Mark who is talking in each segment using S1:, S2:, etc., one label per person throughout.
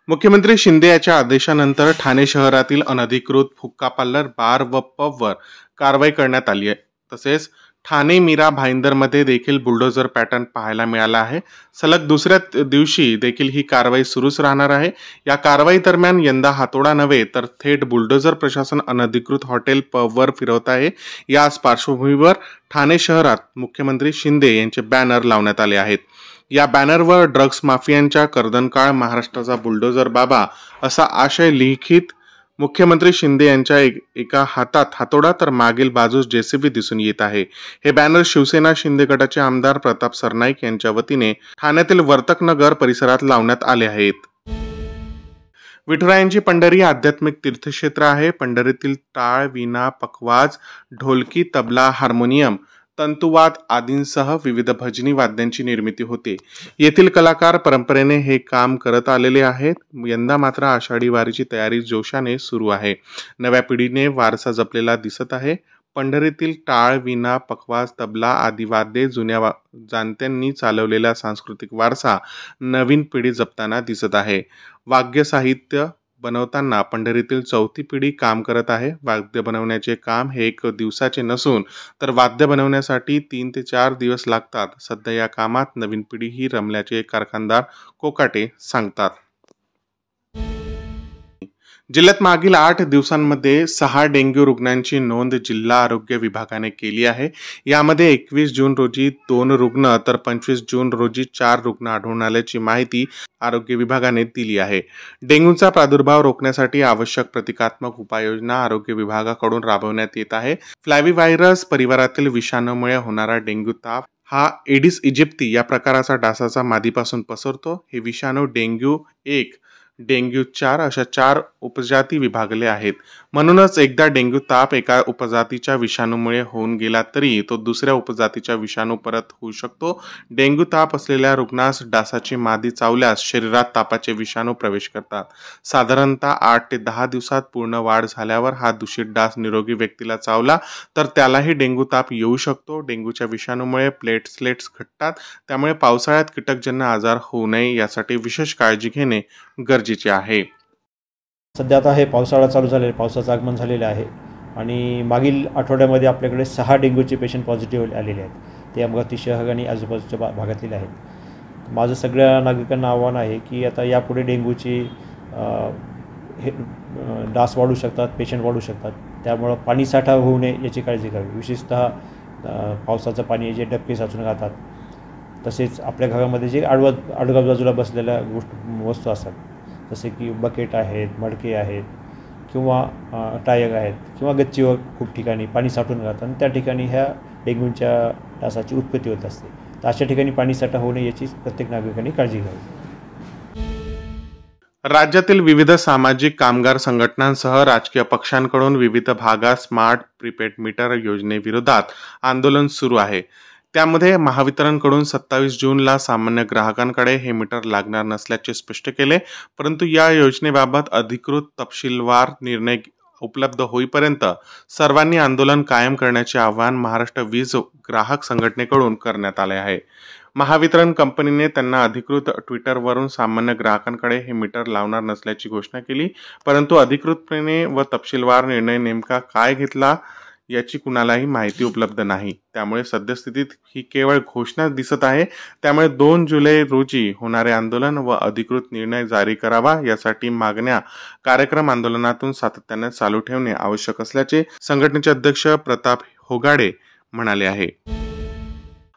S1: मुख्यमंत्री शिंदे यांच्या आदेशानंतर ठाणे शहरातील अनधिकृत हुक्का पार्लर, बार व पबवर कारवाई करण्यात आली आहे. तसेच ठाणे मीरा भाईंदरमध्ये देखील बुलडोझर पॅटर्न पाहायला मिळाला आहे. सलग दुसऱ्या दिवशी देखील ही कारवाई सुरूच राहणार आहे. या कारवाई दरम्यान यंदा हातोडा नव्हे तर थेट बुलडोझर प्रशासन अनधिकृत हॉटेल, पबवर फिरवत आहे. याच पार्श्वभूमीवर ठाणे शहरात मुख्यमंत्री शिंदे यांचे बॅनर लावण्यात आले आहेत. या बॅनरवर ड्रग्ज माफियांच्या कर्दनकाळ महाराष्ट्राचा बुलडोझर बाबा असा आशय लिखित मुख्यमंत्री शिंदे यांच्या एका हातात हातोडा तर मागील बाजूस जेसीबी दिसून येत आहे. हे बॅनर शिवसेना शिंदे गटाचे आमदार प्रताप सरनाईक यांच्या वतीने ठाण्यातील वर्तकनगर परिसरात लावण्यात आले आहेत. विठुरायांची पंढरी आध्यात्मिक तीर्थक्षेत्र आहे. पंढरीतील टाळ, वीणा, पखवाज, ढोलकी, तबला, हार्मोनियम, तंतुवाद आदींसह विविध भजनी वाद्यांची निर्मिती होते. येथील कलाकार परंपरेने हे काम करत आलेले आहेत. यंदा मात्र आषाढी वारीची तयारी जोशाने सुरू आहे. नव्या पिढीने वारसा जपलेला दिसत आहे. पंढरीतील टाळ, वीणा, पखवाज, तबला आदी वाद्ये जुन्या जाणत्यांनी चालवलेला सांस्कृतिक वारसा नवीन पिढी जपताना दिसत आहे. वाद्य साहित्य बनवताना पंढरीतील चौथी पिढी काम करत आहे. वाद्य बनवण्याचे काम हे एक दिवसाचे नसून तर वाद्य बनवण्यासाठी 3 ते 4 दिवस लागतात. सध्या या कामात नवीन पिढीही रमल्याचे कारखानदार कोकाटे सांगतात. जिल्ह्यात मागील 8 दिवसांमध्ये 6 डेंग्यू रुग्णांची नोंद जिल्हा आरोग्य विभागाने केली आहे. यामध्ये 21 जून रोजी 2 रुग्ण तर 25 जून रोजी 4 रुग्ण आढळून आल्याची माहिती आरोग्य विभागाने दिली आहे. डेंग्यूचा प्रादुर्भाव रोखण्यासाठी आवश्यक प्रतिकात्मक उपाययोजना आरोग्य विभागाकडून राबवण्यात येत आहे. फ्लॅव्हीव्हायरस परिवारातील विषाणूमुळे होणारा डेंग्यू ताप हा एडिस इजिप्ती या प्रकाराचा डासाचा मादीपासून पसरतो. हे विषाणू डेंग्यू 1, डेंग्यू 4 अशा 4 उपजाती विभागले आहेत. म्हणूनच एकदा डेंग्यू ताप एका उपजातीच्या विषाणूमुळे होऊन गेला तरी तो दुसऱ्या उपजातीच्या विषाणू परत होऊ शकतो. डेंग्यू ताप असलेल्या रुग्णास डासाची मादी चावल्यास शरीरात तापाचे विषाणू प्रवेश करतात. साधारणतः 8 ते 10 दिवसात पूर्ण वाढ झाल्यावर हा दूषित डास निरोगी व्यक्तीला चावला तर त्यालाही डेंग्यू ताप येऊ शकतो. डेंग्यूच्या विषाणूमुळे प्लेटलेट्स घटतात. त्यामुळे पावसाळ्यात कीटकजन्य आजार होऊ नये यासाठी विशेष काळजी घेणे गरजेचे आहे.
S2: सध्या आता हे पावसाळा चालू झालेला, पावसाचं आगमन झालेलं आहे आणि मागील आठवड्यामध्ये आपल्याकडे 6 डेंग्यूचे पेशंट पॉझिटिव्ह आलेले आहेत. ते अमरावती शहर आणि आजूबाजूच्या भागातील आहेत. माझं सगळ्या नागरिकांना आव्हान आहे की आता यापुढे डेंग्यूची हे डास वाढू शकतात, पेशंट वाढू शकतात. त्यामुळं पाणी साठा होऊ नये याची काळजी घ्यावी. विशेषतः पावसाचं पाणी जे डबके साचून राहतात, तसेच आपल्या घरामध्ये जे आडबाजूला बसलेल्या वस्तू असतात, जसे की बकेट आहेत, मडके आहेत किंवा टायर आहेत किंवा गच्चीवर खूप ठिकाणी पाणी साठून राहतं आणि त्या ठिकाणी ह्या डेंग्यूच्या डासाची उत्पत्ती होत असते. तर अशा ठिकाणी पाणी साठा होऊ नये याची प्रत्येक नागरिकांनी काळजी घ्यावी.
S1: राज्यातील विविध सामाजिक कामगार संघटनांसह राजकीय पक्षांकडून विविध भागात स्मार्ट प्रीपेड मीटर योजनेविरोधात आंदोलन सुरू आहे. त्यामध्ये महावितरणकडून 27 जूनला सामान्य ग्राहकांकडे हे मीटर लागणार नसल्याचे स्पष्ट केले. परंतु या योजनेबाबत अधिकृत तपशीलवार निर्णय उपलब्ध होईपर्यंत सर्वांनी आंदोलन कायम करण्याचे आवाहन महाराष्ट्र वीज ग्राहक संघटनेकडून करण्यात आले आहे. महावितरण कंपनीने त्यांना अधिकृत ट्विटरवरून सामान्य ग्राहकांकडे हे मीटर लावणार नसल्याची घोषणा केली. परंतु अधिकृतपणे व तपशीलवार निर्णय नेमका काय घेतला याची कुणालाही माहिती उपलब्ध नाही. त्यामुळे सद्यस्थितीत ही केवळ घोषणा दिसत आहे. त्यामुळे 2 जुलै रोजी होणारे आंदोलन व अधिकृत निर्णय जारी करावा यासाठी मागण्या कार्यक्रम आंदोलनातून सातत्याने चालू ठेवणे आवश्यक असल्याचे संघटनेचे अध्यक्ष प्रताप होगाडे म्हणाले आहे.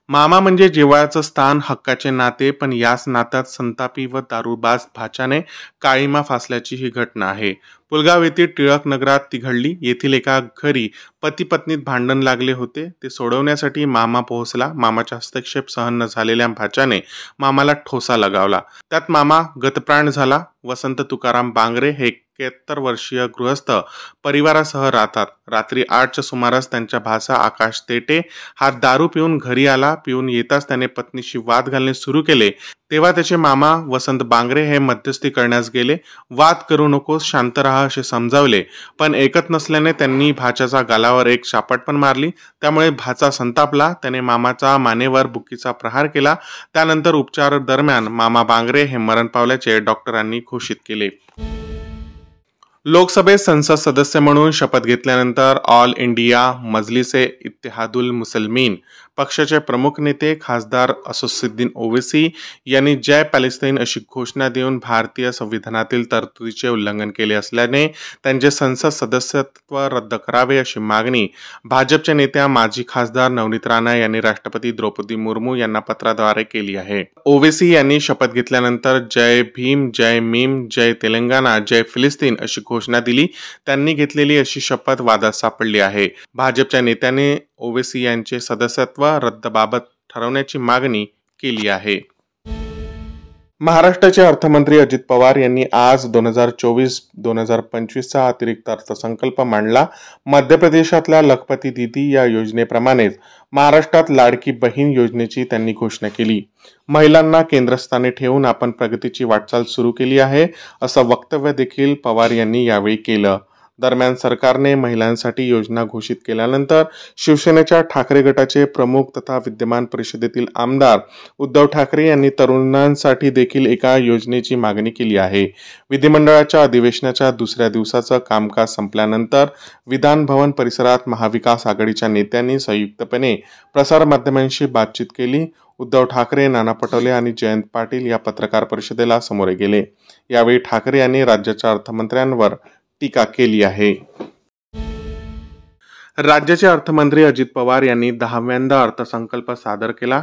S1: मामा म्हणजे जिव्हाळ्याचं स्थान, हक्काचे नाते, पण याच नात्यात संतापी व दारूबाज भाच्याने काळीमा फासल्याची ही घटना आहे. पुलगाव येथील टिळक नगरात ती घडली. येथील एका घरी पती पत्नीत भांडण लागले होते. ते सोडवण्यासाठी मामा पोहोचला. मामाच्या हस्तक्षेप सहन न झालेल्या भाच्याने मामाला ठोसा लगावला. त्यात मामा गतप्राण झाला. वसंत तुकाराम बांगरे हे 71 वर्षीय गृहस्थ परिवारासह राहतात. रात्री 8च्या सुमारास त्यांच्या भाचा आकाश तेटे हा दारू पिऊन घरी आला. पिऊन येताच त्याने पत्नीशी वाद घालणे सुरू केले. तेव्हा त्याचे मामा वसंत बांगरे हे मध्यस्थी करण्यास गेले. वाद करू नकोस, शांत राहा असे समजावले, पण ऐकत नसल्याने त्यांनी भाच्याचा गालावर एक शापट पण मारली. त्यामुळे भाचा संतापला. त्याने मामाचा मानेवर बुक्कीचा प्रहार केला. त्यानंतर उपचार दरम्यान मामा बांगरे हे मरण पावल्याचे डॉक्टरांनी घोषित केले. लोकसभेत संसद सदस्य म्हणून शपथ घेतल्यानंतर ऑल इंडिया मजलिसे इत्तेहादुल मुसलमीन पक्षाचे प्रमुख नेते खासदार असदुद्दीन ओवैसी यांनी जय पॅलेस्टाईन अशी घोषणा देऊन भारतीय संविधानातील तरतुदीचे उल्लंघन केले असल्याने त्यांचे संसद सदस्यत्व रद्द करावे अशी मागणी भाजपच्या नेत्या माजी खासदार नवनीत राणा यांनी राष्ट्रपती द्रौपदी मुर्मू यांना पत्राद्वारे केली आहे. ओवैसी यांनी शपथ घेतल्यानंतर जय भीम, जय मीम, जय तेलंगणा, जय फिलिस्तीन अशी घोषणा दिली. त्यांनी घेतलेली अशी शपथ वादात सापडली आहे. भाजपच्या नेत्याने ओवैसी यांचे सदस्यत्व रद्दबाबत ठरवण्याची मागणी केली आहे. महाराष्ट्राचे अर्थमंत्री अजित पवार यांनी आज 2024-2025चा अतिरिक्त अर्थसंकल्प मांडला. मध्य प्रदेशातल्या लखपती दीदी या योजनेप्रमाणेच महाराष्ट्रात लाडकी बहीण योजनेची त्यांनी घोषणा केली. महिलांना केंद्रस्थानी ठेवून आपण प्रगतीची वाटचाल सुरू केली आहे असं वक्तव्य देखील पवार यांनी यावेळी केलं. दरम्यान सरकारने महिलांसाठी योजना घोषित केल्यानंतर शिवसेनेच्या ठाकरे गटाचे प्रमुख तथा विद्यमान परिषदेतील आमदार उद्धव ठाकरे यांनी तरुणांसाठी देखील एका योजनेची मागणी केली आहे. विधिमंडळाच्या अधिवेशनाच्या दुसऱ्या दिवसाचं कामकाज संपल्यानंतर विधान भवन परिसरात महाविकास आघाडीच्या नेत्यांनी संयुक्तपणे प्रसारमाध्यमांशी बातचीत केली. उद्धव ठाकरे, नाना पटोले आणि जयंत पाटील या पत्रकार परिषदेला सामोरे गेले. यावेळी ठाकरे यांनी राज्याच्या अर्थमंत्र्यांवर टीका केली आहे. राज्याचे अर्थमंत्री अजित पवार यांनी 10व्यांदा अर्थसंकल्प सादर केला.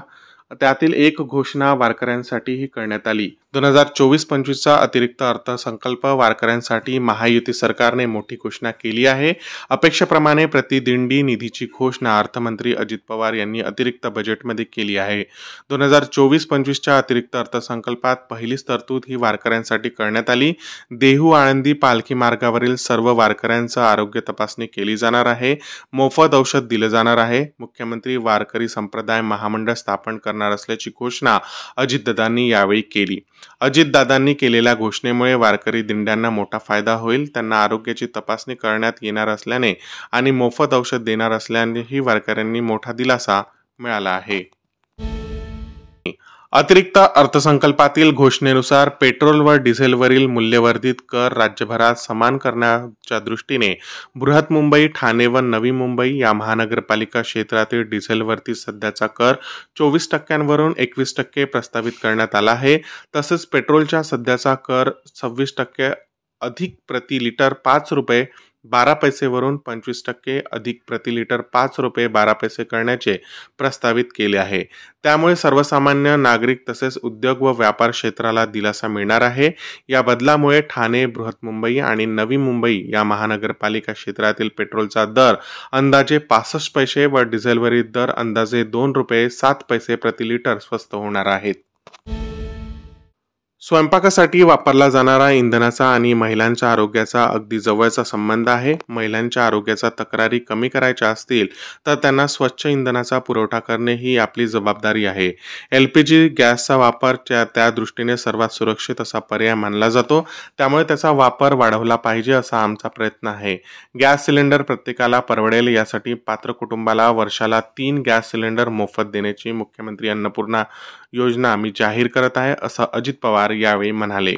S1: त्यातील एक घोषणा वारकऱ्यांसाठीही करण्यात आली. 2024-25चा अतिरिक्त अर्थसंकल्प वारकऱ्यांसाठी महायुती सरकारने मोठी घोषणा केली आहे. अपेक्षेप्रमाणे प्रतिदिंडी निधीची घोषणा अर्थमंत्री अजित पवार यांनी अतिरिक्त बजेटमध्ये केली आहे. 2024-25च्या अतिरिक्त अर्थसंकल्पात पहिलीच तरतूद ही वारकऱ्यांसाठी करण्यात आली. देहू आळंदी पालखी मार्गावरील सर्व वारकऱ्यांचं आरोग्य तपासणी केली जाणार आहे. मोफत औषध दिलं जाणार आहे. मुख्यमंत्री वारकरी संप्रदाय महामंडळ स्थापन करणार असल्याची घोषणा अजितदादांनी यावेळी केली. अजितदादांनी केलेल्या घोषणेमुळे वारकरी दिंड्यांना मोठा फायदा होईल. त्यांना आरोग्याची तपासणी करण्यात येणार असल्याने आणि मोफत औषध देणार असल्यानेही वारकऱ्यांनी मोठा दिलासा मिळाला आहे. अतिरिक्त अर्थसंकल्पातील घोषणेनुसार पेट्रोल व डिझेलवरील मूल्यवर्धित कर राज्यभरात समान करण्याच्या दृष्टीने बृहन्मुंबई, ठाणे व नवी मुंबई या महानगरपालिका क्षेत्रातील डिझेलवरती सध्याचा कर 24% 21% प्रस्तावित करण्यात आला आहे. तसेच पेट्रोलच्या सध्याचा कर 26% अधिक प्रति लिटर 5 रुपये 12 पैसेवरून 25% अधिक प्रति लिटर 5 रुपये 12 पैसे करण्याचे प्रस्तावित केले आहे. त्यामुळे सर्वसामान्य नागरिक तसेच उद्योग व व्यापार क्षेत्राला दिलासा मिळणार आहे. या बदलामुळे ठाणे, बृहन्मुंबई आणि नवी मुंबई या महानगरपालिका क्षेत्रातील पेट्रोलचा दर अंदाजे 65 पैसे व डिझेलवरील दर अंदाजे 2 रुपये 7 पैसे प्रति लिटर स्वस्त होणार आहेत. स्वयंपाकासाठी वापरला जाणारा इंधनाचा आणि महिलांच्या आरोग्याचा अगदी जवळचा संबंध आहे. महिलांच्या आरोग्याच्या तक्रारी कमी करायच्या असतील तर त्यांना स्वच्छ इंधनाचा पुरवठा करणे ही आपली जबाबदारी आहे. LPG गॅसचा वापर त्या दृष्टीने सर्वात सुरक्षित असा पर्याय मानला जातो. त्यामुळे त्याचा वापर वाढवला पाहिजे असा आमचा प्रयत्न आहे. गॅस सिलेंडर प्रत्येकाला परवडेल यासाठी पात्र कुटुंबाला वर्षाला 3 गॅस सिलेंडर मोफत देण्याची मुख्यमंत्री अन्नपूर्णा योजना आम्ही जाहीर करत आहे असं अजित पवार यावेळी म्हणाले.